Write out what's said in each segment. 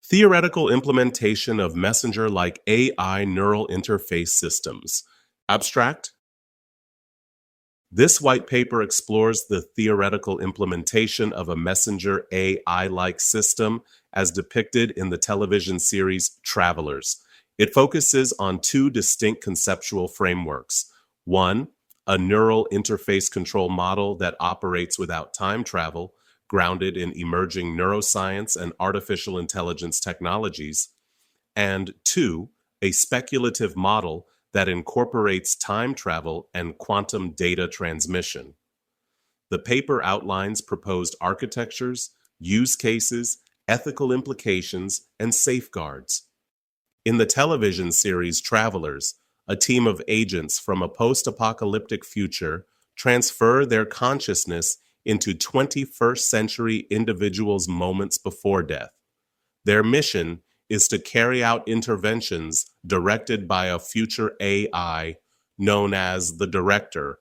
Theoretical implementation of messenger-like AI neural interface systems. Abstract. This white paper explores the theoretical implementation of a messenger AI-like system as depicted in the television series Travelers. It focuses on two distinct conceptual frameworks. One, a neural interface control model that operates without time travel, grounded in emerging neuroscience and artificial intelligence technologies. And two, a speculative model that incorporates time travel and quantum data transmission. The paper outlines proposed architectures, use cases, ethical implications, and safeguards. In the television series Travelers, a team of agents from a post-apocalyptic future transfer their consciousness into 21st century individuals' moments before death. Their mission is to carry out interventions directed by a future AI known as the Director,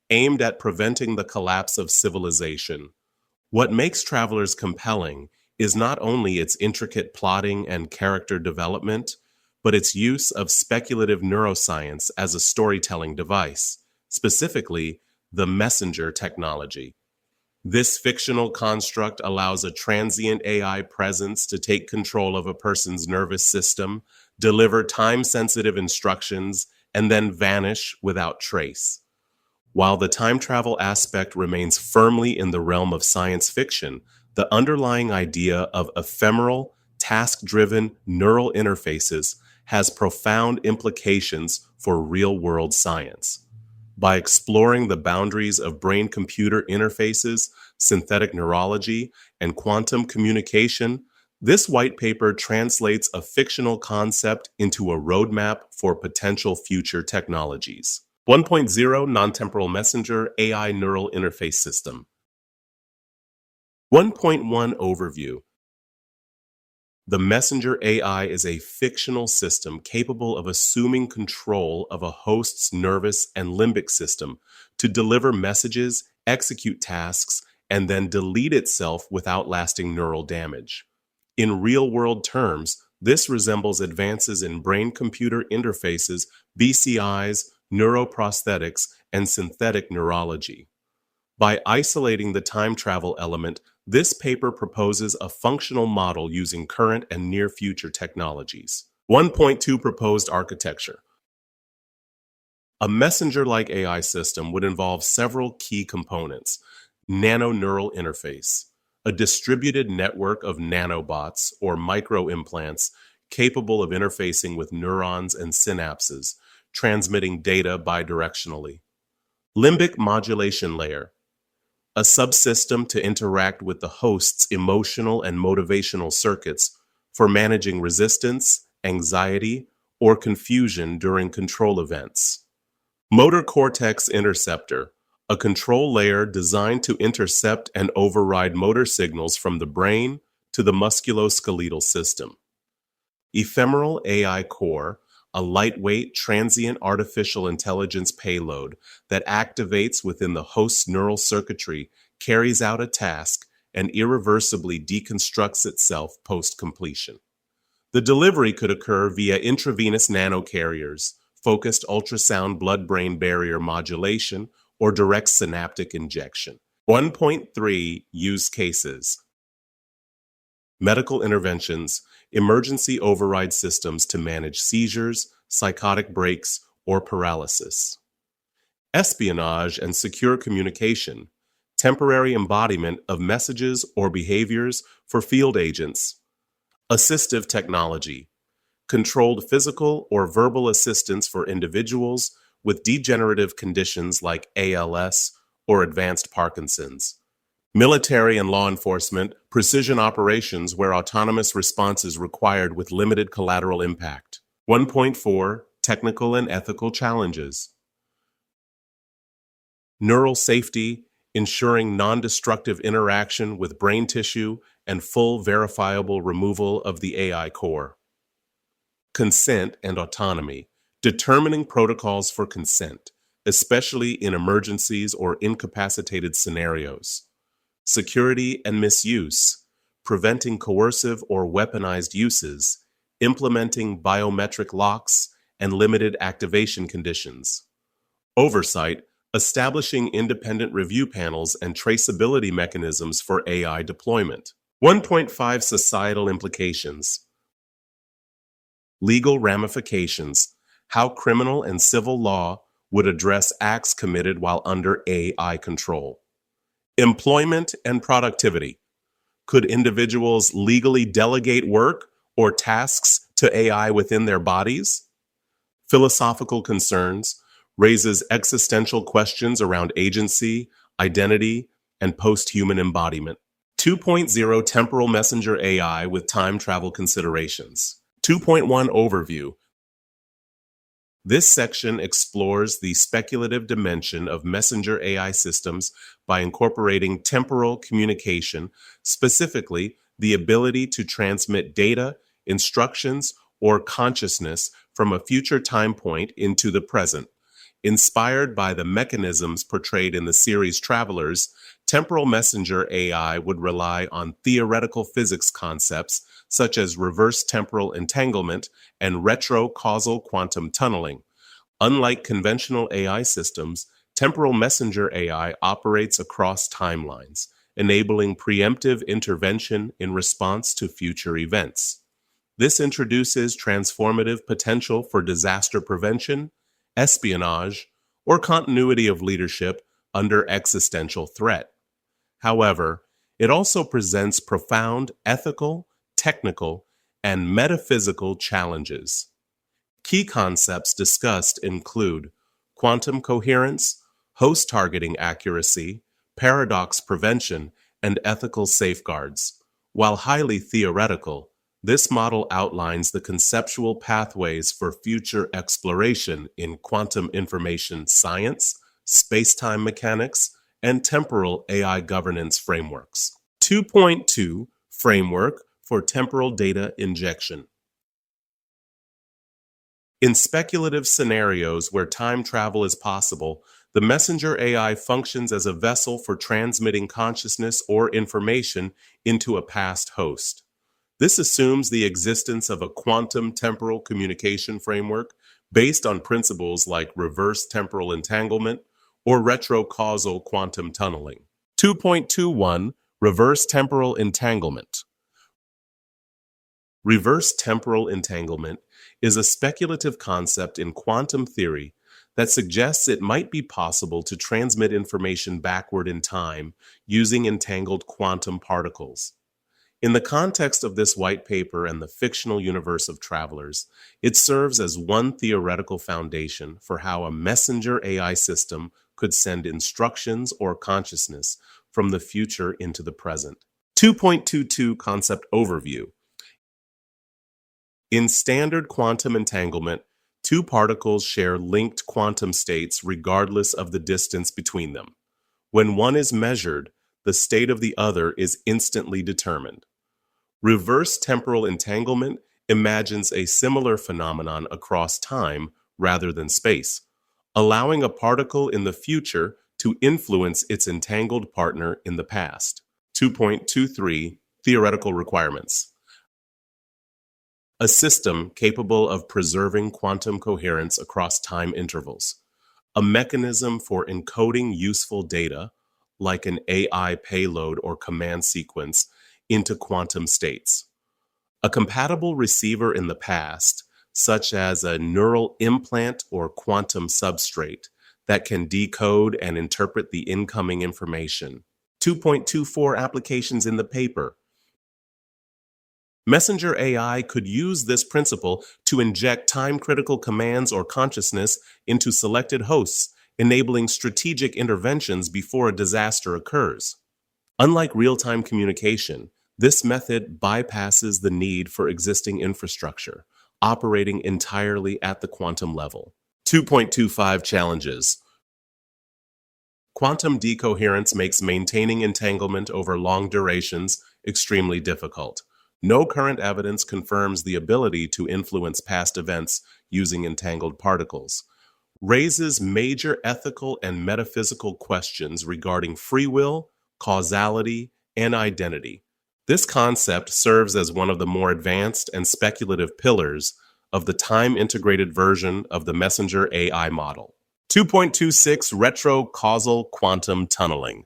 aimed at preventing the collapse of civilization. What makes Travelers compelling is not only its intricate plotting and character development, but its use of speculative neuroscience as a storytelling device, specifically the messenger technology. This fictional construct allows a transient AI presence to take control of a person's nervous system, deliver time-sensitive instructions, and then vanish without trace. While the time travel aspect remains firmly in the realm of science fiction, the underlying idea of ephemeral, task-driven neural interfaces has profound implications for real-world science. By exploring the boundaries of brain-computer interfaces, synthetic neurology, and quantum communication, this white paper translates a fictional concept into a roadmap for potential future technologies. 1.0 Non-Temporal Messenger AI Neural Interface System. 1.1 Overview. The messenger AI is a fictional system capable of assuming control of a host's nervous and limbic system to deliver messages, execute tasks, and then delete itself without lasting neural damage. In real-world terms, this resembles advances in brain-computer interfaces, BCIs, neuroprosthetics, and synthetic neurology. By isolating the time travel element, this paper proposes a functional model using current and near-future technologies. 1.2 Proposed Architecture. A messenger-like AI system would involve several key components. Nano-neural interface, a distributed network of nanobots or microimplants capable of interfacing with neurons and synapses, transmitting data bidirectionally. Limbic modulation layer, a subsystem to interact with the host's emotional and motivational circuits for managing resistance, anxiety, or confusion during control events. Motor cortex interceptor, a control layer designed to intercept and override motor signals from the brain to the musculoskeletal system. Ephemeral AI core, a lightweight, transient artificial intelligence payload that activates within the host's neural circuitry, carries out a task, and irreversibly deconstructs itself post-completion. The delivery could occur via intravenous nanocarriers, focused ultrasound blood-brain barrier modulation, or direct synaptic injection. 1.3 Use cases. Medical interventions, emergency override systems to manage seizures, psychotic breaks, or paralysis. Espionage and secure communication, temporary embodiment of messages or behaviors for field agents. Assistive technology, controlled physical or verbal assistance for individuals with degenerative conditions like ALS or advanced Parkinson's. Military and law enforcement, precision operations where autonomous response is required with limited collateral impact. 1.4 Technical and ethical challenges. Neural safety, ensuring non-destructive interaction with brain tissue and full verifiable removal of the AI core. Consent and autonomy, determining protocols for consent, especially in emergencies or incapacitated scenarios. Security and misuse, preventing coercive or weaponized uses, implementing biometric locks, and limited activation conditions. Oversight, establishing independent review panels and traceability mechanisms for AI deployment. 1.5 Societal implications. Legal ramifications, how criminal and civil law would address acts committed while under AI control. Employment and productivity. Could individuals legally delegate work or tasks to AI within their bodies? Philosophical concerns, raises existential questions around agency, identity, and post-human embodiment. 2.0 Temporal Messenger AI with time travel considerations. 2.1 Overview. This section explores the speculative dimension of messenger AI systems by incorporating temporal communication, specifically the ability to transmit data, instructions, or consciousness from a future time point into the present. Inspired by the mechanisms portrayed in the series Travelers, temporal messenger AI would rely on theoretical physics concepts such as reverse temporal entanglement and retro-causal quantum tunneling. Unlike conventional AI systems, temporal messenger AI operates across timelines, enabling preemptive intervention in response to future events. This introduces transformative potential for disaster prevention, espionage, or continuity of leadership under existential threat. However, it also presents profound ethical, technical, and metaphysical challenges. Key concepts discussed include quantum coherence, host targeting accuracy, paradox prevention, and ethical safeguards. While highly theoretical, this model outlines the conceptual pathways for future exploration in quantum information science, space-time mechanics, and temporal AI governance frameworks. 2.2 Framework for temporal data injection. In speculative scenarios where time travel is possible, the messenger AI functions as a vessel for transmitting consciousness or information into a past host. This assumes the existence of a quantum temporal communication framework based on principles like reverse temporal entanglement or retro-causal quantum tunneling. 2.21 Reverse temporal entanglement. Reverse temporal entanglement is a speculative concept in quantum theory that suggests it might be possible to transmit information backward in time using entangled quantum particles. In the context of this white paper and the fictional universe of Travelers, it serves as one theoretical foundation for how a messenger AI system could send instructions or consciousness from the future into the present. 2.22 Concept Overview. In standard quantum entanglement, two particles share linked quantum states regardless of the distance between them. When one is measured, the state of the other is instantly determined. Reverse temporal entanglement imagines a similar phenomenon across time rather than space, allowing a particle in the future to influence its entangled partner in the past. 2.23 Theoretical requirements. A system capable of preserving quantum coherence across time intervals. A mechanism for encoding useful data, like an AI payload or command sequence, into quantum states. A compatible receiver in the past, such as a neural implant or quantum substrate, that can decode and interpret the incoming information. 2.24 Applications in the paper. Messenger AI could use this principle to inject time-critical commands or consciousness into selected hosts, enabling strategic interventions before a disaster occurs. Unlike real-time communication, this method bypasses the need for existing infrastructure, operating entirely at the quantum level. 2.25 Challenges. Quantum decoherence makes maintaining entanglement over long durations extremely difficult. No current evidence confirms the ability to influence past events using entangled particles. Raises major ethical and metaphysical questions regarding free will, causality, and identity. This concept serves as one of the more advanced and speculative pillars of the time-integrated version of the messenger AI model. 2.26 Retrocausal Quantum Tunneling.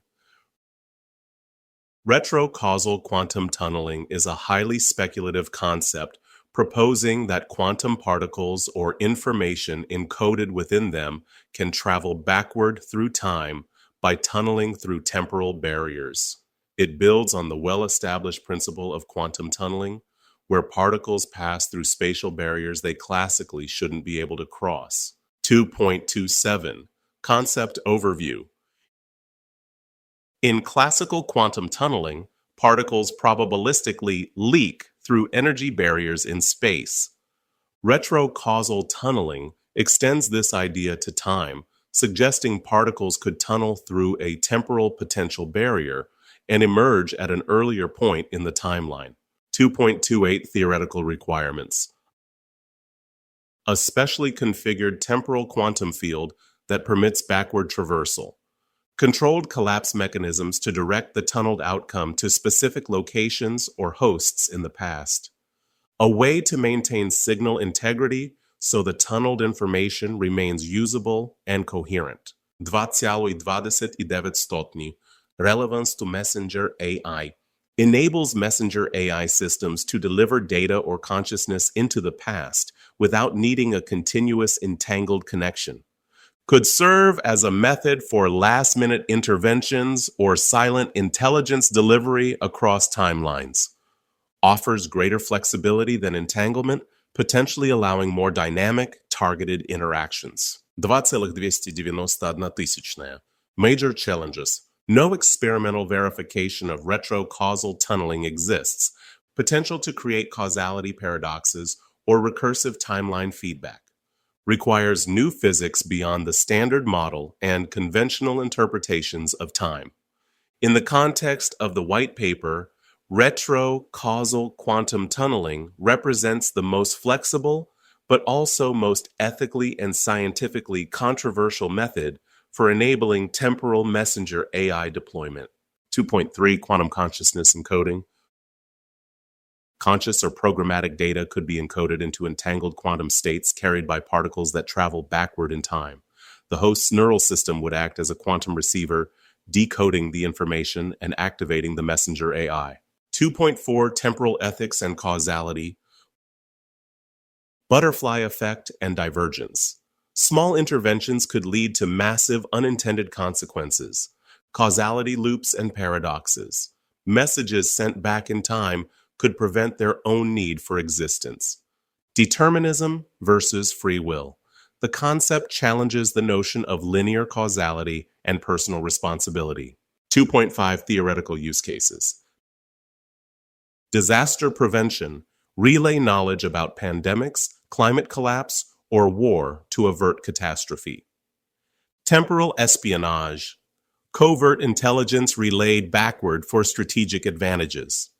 Retrocausal quantum tunneling is a highly speculative concept proposing that quantum particles or information encoded within them can travel backward through time by tunneling through temporal barriers. It builds on the well-established principle of quantum tunneling, where particles pass through spatial barriers they classically shouldn't be able to cross. 2.27 Concept Overview. In classical quantum tunneling, particles probabilistically leak through energy barriers in space. Retrocausal tunneling extends this idea to time, suggesting particles could tunnel through a temporal potential barrier and emerge at an earlier point in the timeline. 2.28 Theoretical Requirements. A specially configured temporal quantum field that permits backward traversal. Controlled collapse mechanisms to direct the tunneled outcome to specific locations or hosts in the past. A way to maintain signal integrity so the tunneled information remains usable and coherent. 2.29 Relevance to messenger AI. Enables messenger AI systems to deliver data or consciousness into the past without needing a continuous entangled connection. Could serve as a method for last-minute interventions or silent intelligence delivery across timelines. Offers greater flexibility than entanglement, potentially allowing more dynamic, targeted interactions. 2.291. Major challenges. No experimental verification of retrocausal tunneling exists. Potential to create causality paradoxes or recursive timeline feedback. Requires new physics beyond the standard model and conventional interpretations of time. In the context of the white paper, retrocausal quantum tunneling represents the most flexible, but also most ethically and scientifically controversial method for enabling temporal messenger AI deployment. 2.3 Quantum consciousness encoding. Conscious or programmatic data could be encoded into entangled quantum states carried by particles that travel backward in time. The host's neural system would act as a quantum receiver, decoding the information and activating the messenger AI. 2.4 Temporal ethics and causality. Butterfly effect and divergence. Small interventions could lead to massive unintended consequences. Causality loops and paradoxes. Messages sent back in time could prevent their own need for existence. Determinism versus free will. The concept challenges the notion of linear causality and personal responsibility. 2.5 Theoretical use cases. Disaster prevention. Relay knowledge about pandemics, climate collapse, or war to avert catastrophe. Temporal espionage. Covert intelligence relayed backward for strategic advantages.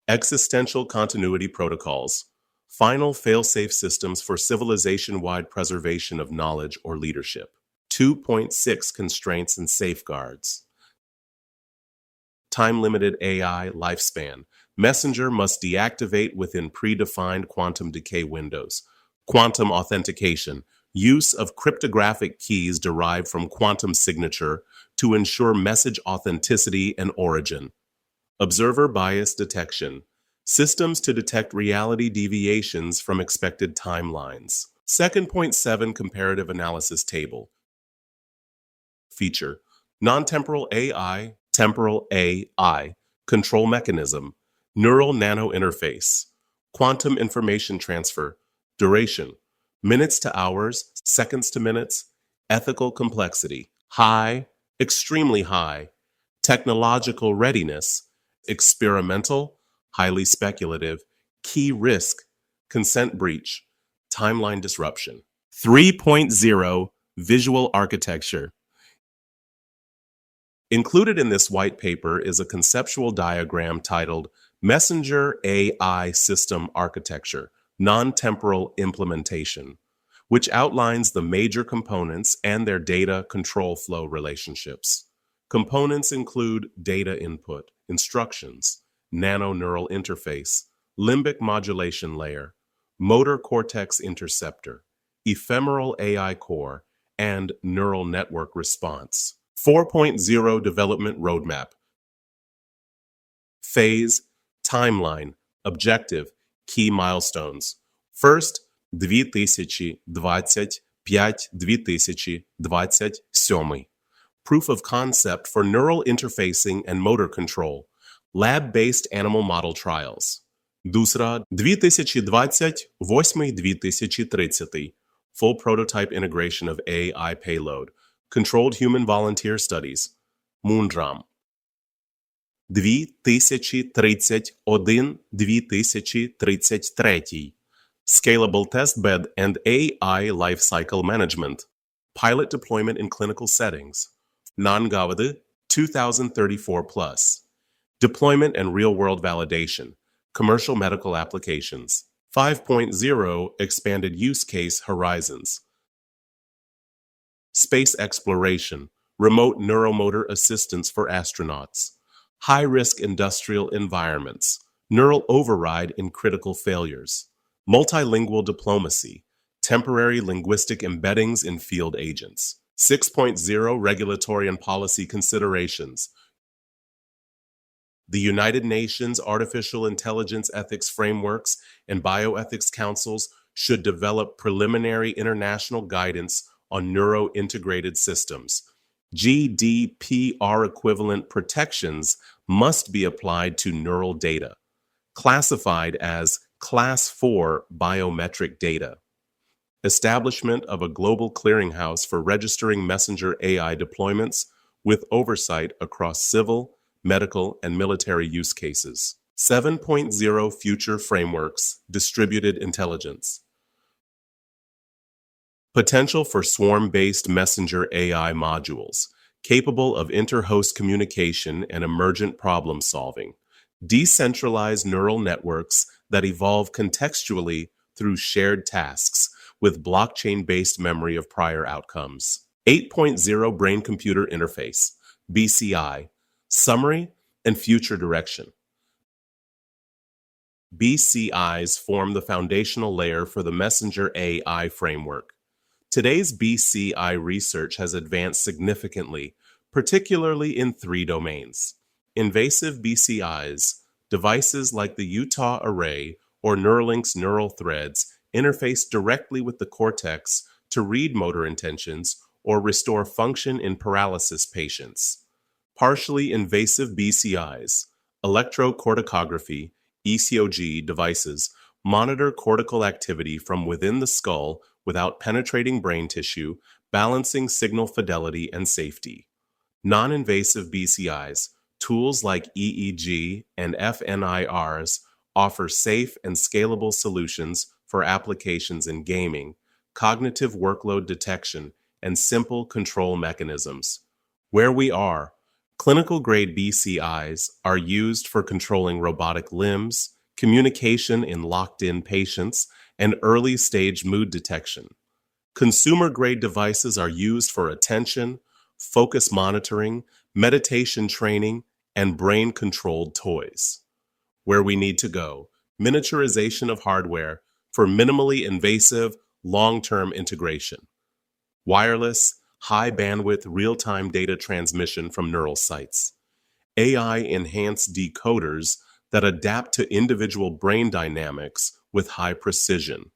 Existential continuity protocols. Final fail-safe systems for civilization-wide preservation of knowledge or leadership. 2.6 Constraints and safeguards. Time-limited AI lifespan. Messenger must deactivate within predefined quantum decay windows. Quantum authentication. Use of cryptographic keys derived from quantum signature to ensure message authenticity and origin. Observer bias detection. Systems to detect reality deviations from expected timelines. 2.7 Comparative analysis table. Feature. Non-temporal AI, temporal AI, control mechanism, neural nano interface, quantum information transfer, duration, minutes to hours, seconds to minutes, ethical complexity, high, extremely high, technological readiness, experimental, highly speculative, key risk, consent breach, timeline disruption. 3.0 Visual architecture. Included in this white paper is a conceptual diagram titled Messenger AI System Architecture, Non-Temporal Implementation, which outlines the major components and their data control flow relationships. Components include data input, instructions, nano-neural interface, limbic modulation layer, motor cortex interceptor, ephemeral AI core, and neural network response. 4.0 development roadmap. Phase, timeline, objective, key milestones. First, 2025-2027. Proof of concept for neural interfacing and motor control. Lab-based animal model trials. Дусра 2028-2030. Full prototype integration of AI payload. Controlled human volunteer studies. Moondram. 2031-2033. Scalable testbed and AI lifecycle management. Pilot deployment in clinical settings. Nangavadu 2034 plus. Deployment and real-world validation. Commercial medical applications. 5.0 expanded use case horizons. Space exploration. Remote neuromotor assistance for astronauts. High-risk industrial environments. Neural override in critical failures. Multilingual diplomacy. Temporary linguistic embeddings in field agents. 6.0 regulatory and policy considerations. The United Nations Artificial Intelligence Ethics Frameworks and Bioethics Councils should develop preliminary international guidance on neuro-integrated systems. GDPR equivalent protections must be applied to neural data, classified as Class 4 biometric data. Establishment of a global clearinghouse for registering messenger AI deployments with oversight across civil, medical, and military use cases. 7.0 future frameworks, distributed intelligence. Potential for swarm-based messenger AI modules, capable of inter-host communication and emergent problem-solving. Decentralized neural networks that evolve contextually through shared tasks with blockchain-based memory of prior outcomes. 8.0 brain-computer interface, BCI, summary and future direction. BCIs form the foundational layer for the messenger AI framework. Today's BCI research has advanced significantly, particularly in 3 domains. Invasive BCIs, devices like the Utah Array or Neuralink's neural threads interface directly with the cortex to read motor intentions or restore function in paralysis patients. Partially invasive BCIs, electrocorticography, ECOG devices monitor cortical activity from within the skull without penetrating brain tissue, balancing signal fidelity and safety. Non-invasive BCIs, tools like EEG and FNIRs, offer safe and scalable solutions for applications in gaming, cognitive workload detection, and simple control mechanisms. Where we are, clinical-grade BCIs are used for controlling robotic limbs, communication in locked-in patients, and early-stage mood detection. Consumer-grade devices are used for attention, focus monitoring, meditation training, and brain-controlled toys. Where we need to go, miniaturization of hardware for minimally invasive, long-term integration. Wireless, high-bandwidth real-time data transmission from neural sites. AI-enhanced decoders that adapt to individual brain dynamics with high precision.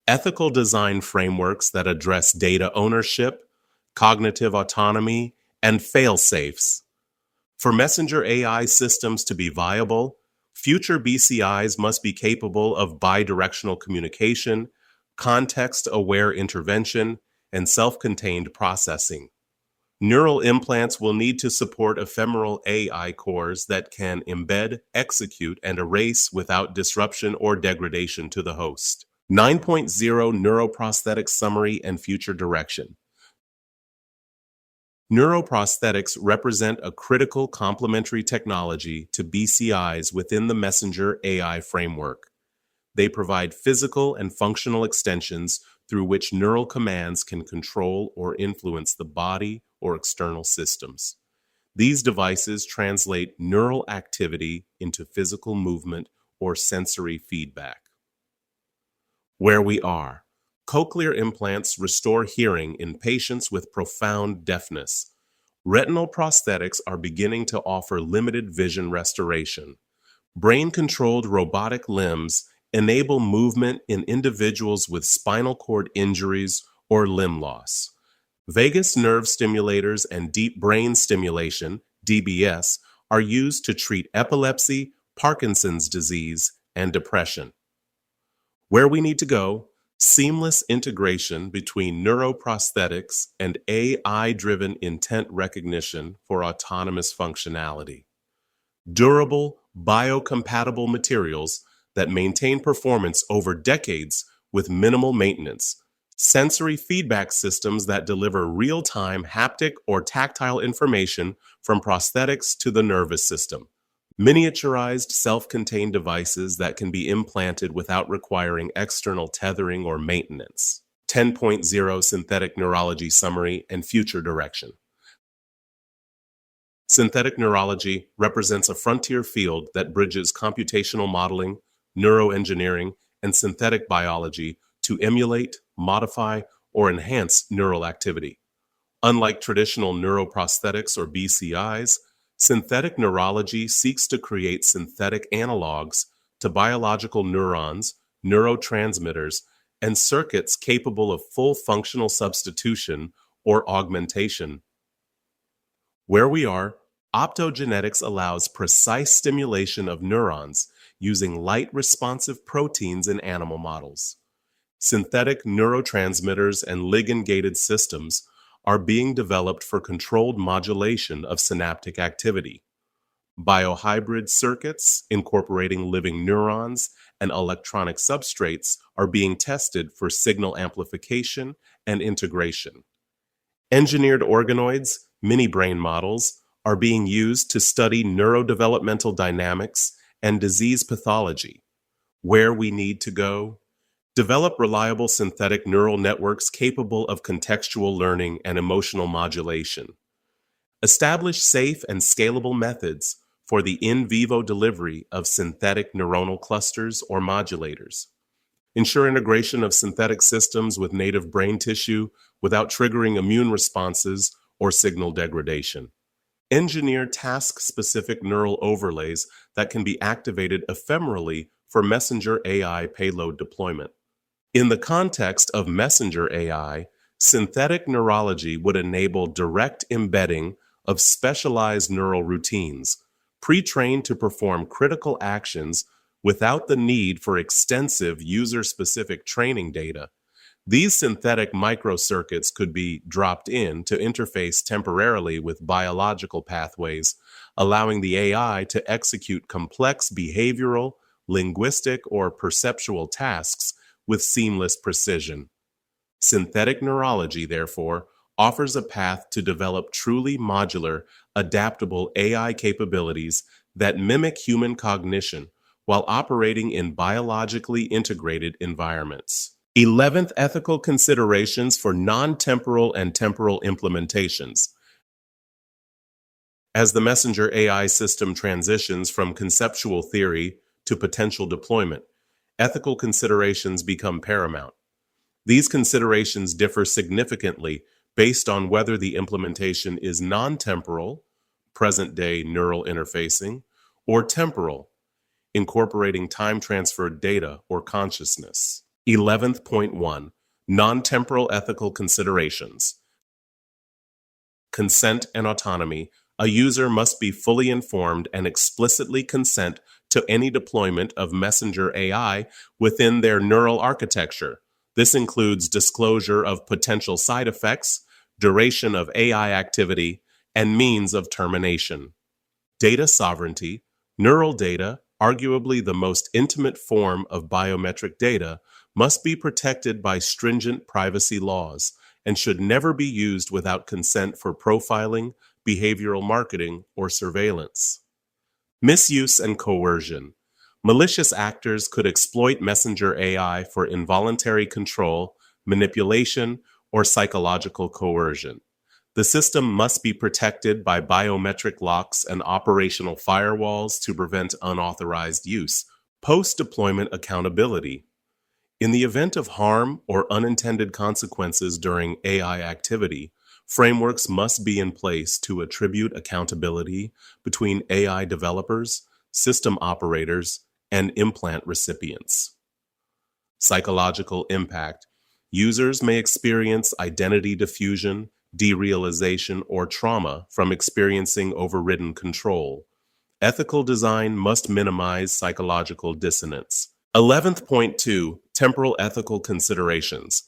Ethical design frameworks that address data ownership, cognitive autonomy, and fail-safes. For messenger AI systems to be viable, future BCIs must be capable of bidirectional communication, context-aware intervention, and self-contained processing. Neural implants will need to support ephemeral AI cores that can embed, execute, and erase without disruption or degradation to the host. 9.0 Neuroprosthetics Summary and Future Direction. Neuroprosthetics represent a critical complementary technology to BCIs within the messenger AI framework. They provide physical and functional extensions through which neural commands can control or influence the body or external systems. These devices translate neural activity into physical movement or sensory feedback. Where we are. Cochlear implants restore hearing in patients with profound deafness. Retinal prosthetics are beginning to offer limited vision restoration. Brain-controlled robotic limbs enable movement in individuals with spinal cord injuries or limb loss. Vagus nerve stimulators and deep brain stimulation, DBS, are used to treat epilepsy, Parkinson's disease, and depression. Where we need to go, seamless integration between neuroprosthetics and AI-driven intent recognition for autonomous functionality. Durable, biocompatible materials that maintain performance over decades with minimal maintenance. Sensory feedback systems that deliver real-time haptic or tactile information from prosthetics to the nervous system. Miniaturized self-contained devices that can be implanted without requiring external tethering or maintenance. 10.0 Synthetic Neurology Summary and Future Direction. Synthetic neurology represents a frontier field that bridges computational modeling, neuroengineering, and synthetic biology to emulate, modify, or enhance neural activity. Unlike traditional neuroprosthetics or BCIs, synthetic neurology seeks to create synthetic analogs to biological neurons, neurotransmitters, and circuits capable of full functional substitution or augmentation. Where we are, optogenetics allows precise stimulation of neurons using light-responsive proteins in animal models. Synthetic neurotransmitters and ligand-gated systems are being developed for controlled modulation of synaptic activity. Biohybrid circuits incorporating living neurons and electronic substrates are being tested for signal amplification and integration. Engineered organoids, mini-brain models, are being used to study neurodevelopmental dynamics and disease pathology. Where we need to go? Develop reliable synthetic neural networks capable of contextual learning and emotional modulation. Establish safe and scalable methods for the in vivo delivery of synthetic neuronal clusters or modulators. Ensure integration of synthetic systems with native brain tissue without triggering immune responses or signal degradation. Engineer task-specific neural overlays that can be activated ephemerally for messenger AI payload deployment. In the context of messenger AI, synthetic neurology would enable direct embedding of specialized neural routines, pre-trained to perform critical actions without the need for extensive user-specific training data. These synthetic microcircuits could be dropped in to interface temporarily with biological pathways, allowing the AI to execute complex behavioral, linguistic, or perceptual tasks with seamless precision. Synthetic neurology, therefore, offers a path to develop truly modular, adaptable AI capabilities that mimic human cognition while operating in biologically integrated environments. 11th ethical considerations for non-temporal and temporal implementations. As the messenger AI system transitions from conceptual theory to potential deployment, ethical considerations become paramount. These considerations differ significantly based on whether the implementation is non-temporal, present-day neural interfacing, or temporal, incorporating time-transferred data or consciousness. 11th.1 Non-temporal ethical considerations. Consent and autonomy. A user must be fully informed and explicitly consent to any deployment of messenger AI within their neural architecture. This includes disclosure of potential side effects, duration of AI activity, and means of termination. Data sovereignty. Neural data, arguably the most intimate form of biometric data, must be protected by stringent privacy laws and should never be used without consent for profiling, behavioral marketing, or surveillance. Misuse and coercion. Malicious actors could exploit messenger AI for involuntary control, manipulation, or psychological coercion. The system must be protected by biometric locks and operational firewalls to prevent unauthorized use. Post-deployment accountability. In the event of harm or unintended consequences during AI activity, frameworks must be in place to attribute accountability between AI developers, system operators, and implant recipients. Psychological impact. Users may experience identity diffusion, derealization, or trauma from experiencing overridden control. Ethical design must minimize psychological dissonance. 11.2 Temporal ethical considerations.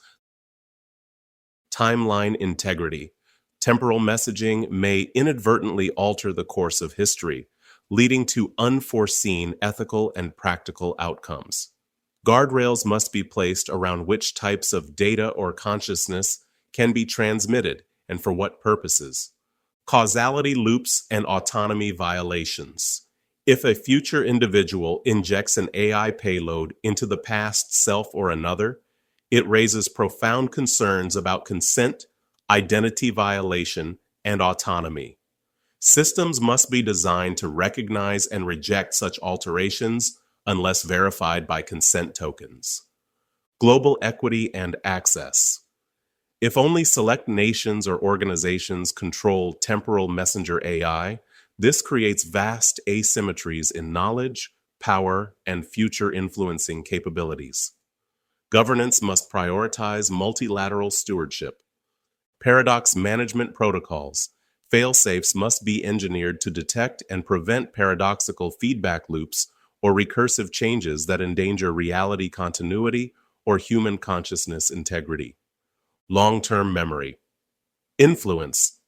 Timeline integrity. Temporal messaging may inadvertently alter the course of history, leading to unforeseen ethical and practical outcomes. Guardrails must be placed around which types of data or consciousness can be transmitted and for what purposes. Causality loops and autonomy violations. If a future individual injects an AI payload into the past self or another, it raises profound concerns about consent, identity violation, and autonomy. Systems must be designed to recognize and reject such alterations unless verified by consent tokens. Global equity and access. If only select nations or organizations control temporal messenger AI, this creates vast asymmetries in knowledge, power, and future influencing capabilities. Governance must prioritize multilateral stewardship. Paradox management protocols. Fail-safes must be engineered to detect and prevent paradoxical feedback loops or recursive changes that endanger reality continuity or human consciousness integrity. Long-term memory. Influence.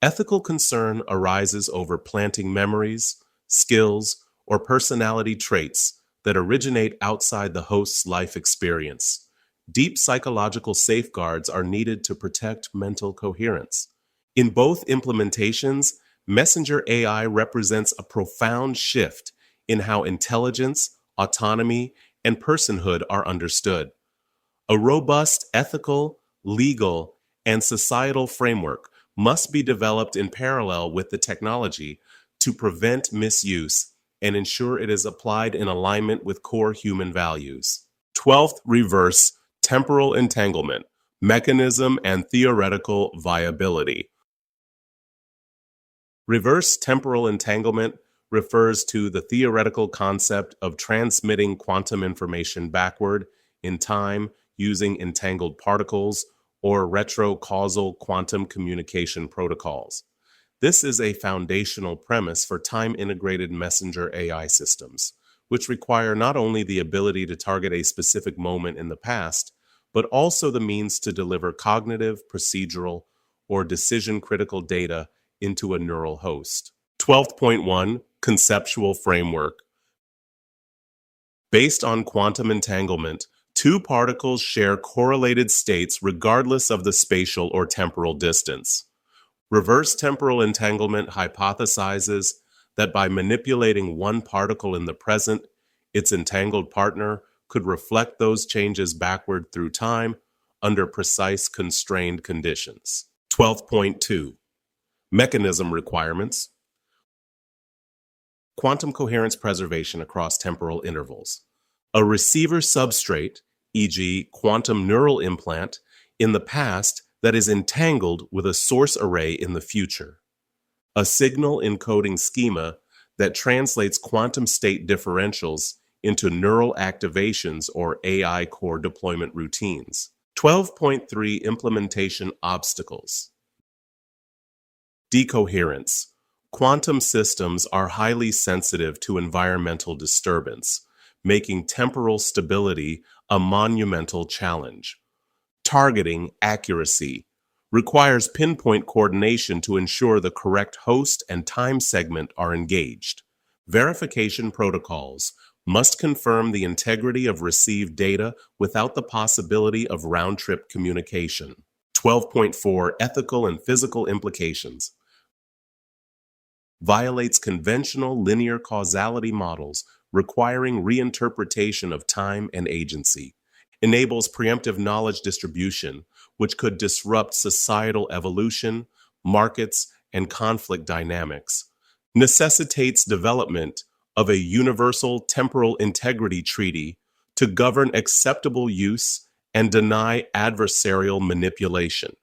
Ethical concern arises over planting memories, skills, or personality traits that originate outside the host's life experience. Deep psychological safeguards are needed to protect mental coherence. In both implementations, messenger AI represents a profound shift in how intelligence, autonomy, and personhood are understood. A robust ethical, legal, and societal framework must be developed in parallel with the technology to prevent misuse and ensure it is applied in alignment with core human values. 12th, reverse temporal entanglement, mechanism and theoretical viability. Reverse temporal entanglement refers to the theoretical concept of transmitting quantum information backward in time using entangled particles or retro-causal quantum communication protocols. This is a foundational premise for time-integrated messenger AI systems, which require not only the ability to target a specific moment in the past, but also the means to deliver cognitive, procedural, or decision-critical data into a neural host. 12.1 Conceptual Framework. Based on quantum entanglement, two particles share correlated states regardless of the spatial or temporal distance. Reverse temporal entanglement hypothesizes that by manipulating one particle in the present, its entangled partner could reflect those changes backward through time under precise constrained conditions. 12.2 Mechanism requirements. Quantum coherence preservation across temporal intervals. A receiver substrate, e.g., quantum neural implant, in the past that is entangled with a source array in the future. A signal encoding schema that translates quantum state differentials into neural activations or AI core deployment routines. 12.3 Implementation obstacles. Decoherence. Quantum systems are highly sensitive to environmental disturbance, making temporal stability a monumental challenge. Targeting accuracy requires pinpoint coordination to ensure the correct host and time segment are engaged. Verification protocols must confirm the integrity of received data without the possibility of round-trip communication. 12.4 Ethical and physical implications. Violates conventional linear causality models requiring reinterpretation of time and agency. Enables preemptive knowledge distribution, which could disrupt societal evolution, markets, and conflict dynamics, necessitates development of a universal temporal integrity treaty to govern acceptable use and deny adversarial manipulation.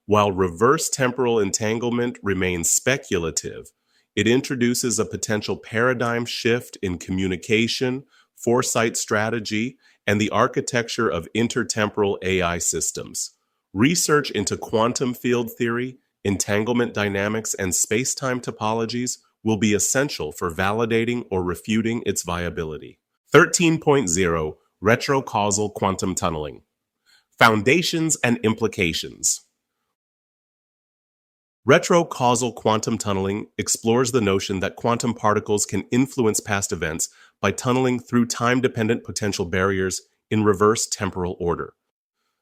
While reverse temporal entanglement remains speculative, it introduces a potential paradigm shift in communication, foresight strategy, and the architecture of intertemporal AI systems. Research into quantum field theory, entanglement dynamics, and space-time topologies will be essential for validating or refuting its viability. 13.0 Retrocausal Quantum Tunneling. Foundations and Implications. Retrocausal quantum tunneling explores the notion that quantum particles can influence past events by tunneling through time-dependent potential barriers in reverse temporal order.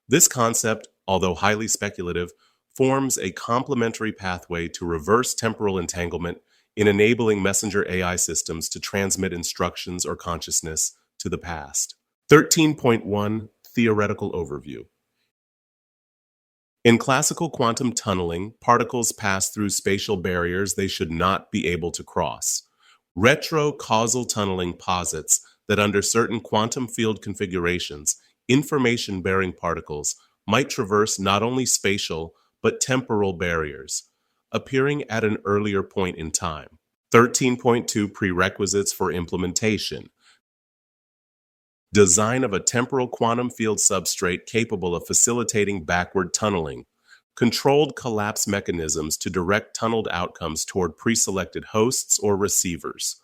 This concept, although highly speculative, forms a complementary pathway to reverse temporal entanglement in enabling messenger AI systems to transmit instructions or consciousness to the past. 13.1 Theoretical Overview. In classical quantum tunneling, particles pass through spatial barriers they should not be able to cross. Retrocausal tunneling posits that under certain quantum field configurations, information-bearing particles might traverse not only spatial but temporal barriers, appearing at an earlier point in time. 13.2 Prerequisites for Implementation. Design of a temporal quantum field substrate capable of facilitating backward tunneling. Controlled collapse mechanisms to direct tunneled outcomes toward preselected hosts or receivers.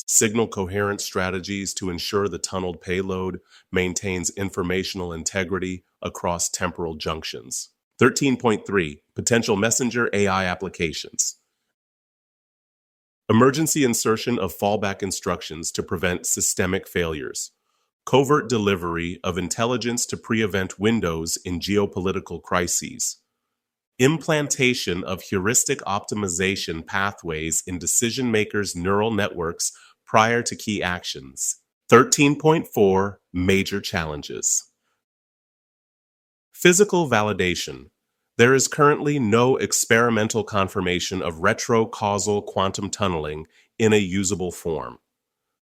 Signal coherence strategies to ensure the tunneled payload maintains informational integrity across temporal junctions. 13.3 Potential messenger AI applications. Emergency insertion of fallback instructions to prevent systemic failures. Covert delivery of intelligence to pre-event windows in geopolitical crises. Implantation of heuristic optimization pathways in decision-makers' neural networks prior to key actions. 13.4 Major challenges. Physical validation. There is currently no experimental confirmation of retrocausal quantum tunneling in a usable form.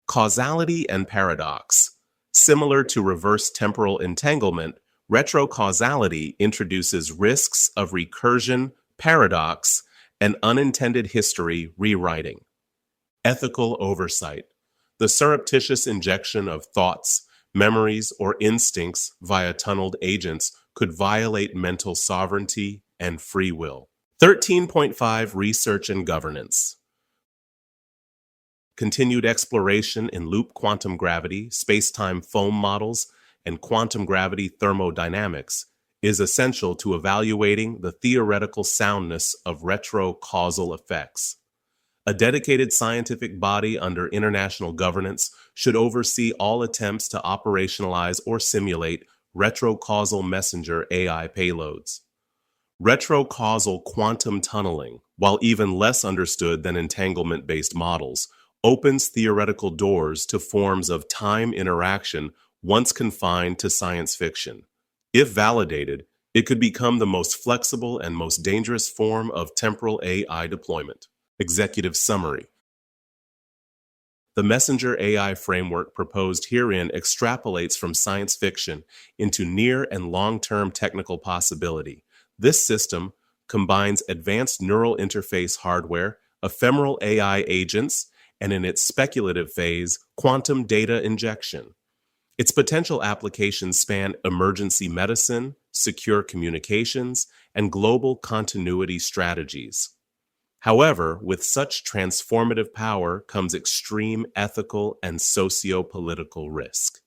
Causality and paradox. Similar to reverse temporal entanglement, retrocausality introduces risks of recursion, paradox, and unintended history rewriting. Ethical oversight. The surreptitious injection of thoughts, memories, or instincts via tunneled agents could violate mental sovereignty and free will. 13.5 Research and Governance. Continued exploration in loop quantum gravity, space-time foam models, and quantum gravity thermodynamics is essential to evaluating the theoretical soundness of retrocausal effects. A dedicated scientific body under international governance should oversee all attempts to operationalize or simulate retrocausal messenger AI payloads. Retrocausal quantum tunneling, while even less understood than entanglement-based models, opens theoretical doors to forms of time interaction once confined to science fiction. If validated, it could become the most flexible and most dangerous form of temporal AI deployment. Executive Summary. The messenger AI framework proposed herein extrapolates from science fiction into near and long-term technical possibility. This system combines advanced neural interface hardware, ephemeral AI agents, and in its speculative phase, quantum data injection. Its potential applications span emergency medicine, secure communications, and global continuity strategies. However, with such transformative power comes extreme ethical and socio-political risk.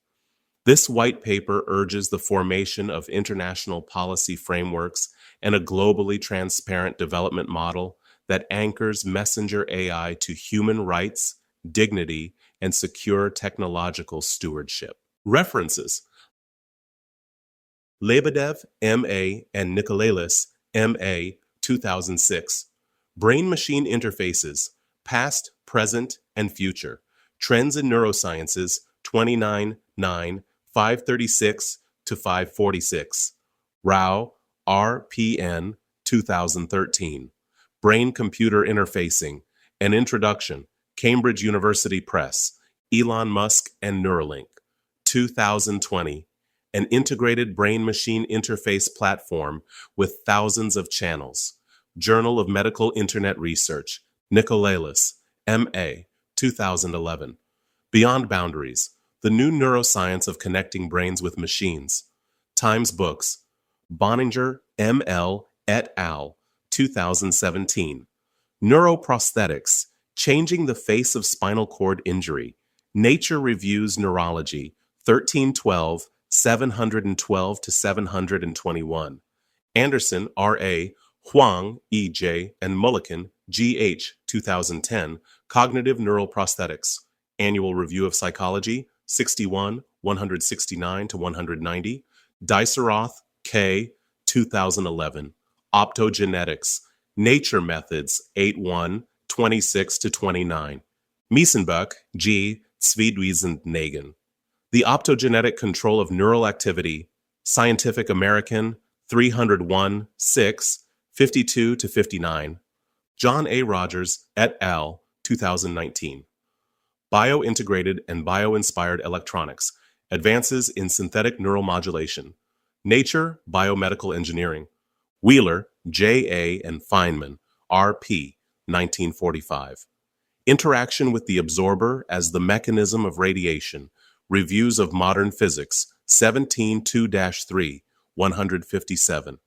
This white paper urges the formation of international policy frameworks and a globally transparent development model that anchors messenger AI to human rights, dignity, and secure technological stewardship. References: Lebedev, M.A., and Nicolelis, M.A., 2006. Brain-Machine Interfaces, Past, Present, and Future. Trends in Neurosciences, 29, 9, 536-546. Rao, R.P.N., 2013. Brain-Computer Interfacing, An Introduction, Cambridge University Press, Elon Musk and Neuralink. 2020, An Integrated Brain-Machine Interface Platform with Thousands of Channels. Journal of Medical Internet Research, Nikolalis, M.A., 2011. Beyond Boundaries, The New Neuroscience of Connecting Brains with Machines. Times Books, Boninger, M.L., et al., 2017. Neuroprosthetics, Changing the Face of Spinal Cord Injury. Nature Reviews Neurology, 1312, 712-721. Anderson, R.A., Huang, E.J., and Mulliken, G.H., 2010, Cognitive Neural Prosthetics. Annual Review of Psychology, 61, 169-190. Diceroth, K., 2011. Optogenetics, Nature Methods, 81, 26-29. Miesenbuck, G., Zwiedwiesen-Nagin. The Optogenetic Control of Neural Activity, Scientific American, 301, 6, 52-59. John A. Rogers, et al., 2019. Biointegrated and Bioinspired Electronics, Advances in Synthetic Neuromodulation. Nature, Biomedical Engineering. Wheeler, J.A., and Feynman, R.P., 1945. Interaction with the Absorber as the Mechanism of Radiation. Reviews of Modern Physics, 17-2-3, 157.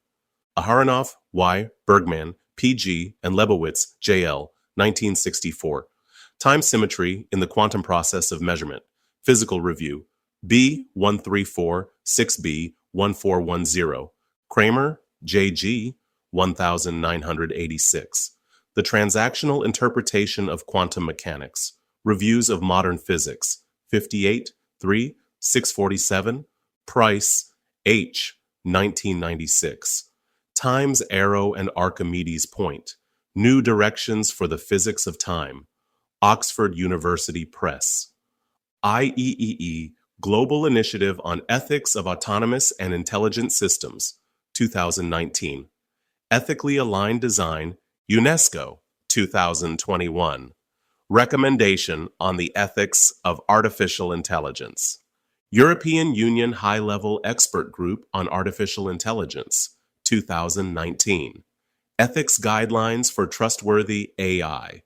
Aharonov, Y., Bergman, P.G., and Lebowitz, J.L., 1964. Time Symmetry in the Quantum Process of Measurement. Physical Review, B134, 6B, 1410. Kramer, J.G., 1986. The Transactional Interpretation of Quantum Mechanics. Reviews of Modern Physics, 58, 3, 647. Price, H., 1996. Time's Arrow and Archimedes Point. New Directions for the Physics of Time. Oxford University Press. IEEE, Global Initiative on Ethics of Autonomous and Intelligent Systems, 2019. Ethically Aligned Design, UNESCO, 2021. Recommendation on the Ethics of Artificial Intelligence. European Union High-Level Expert Group on Artificial Intelligence, 2019. Ethics Guidelines for Trustworthy AI.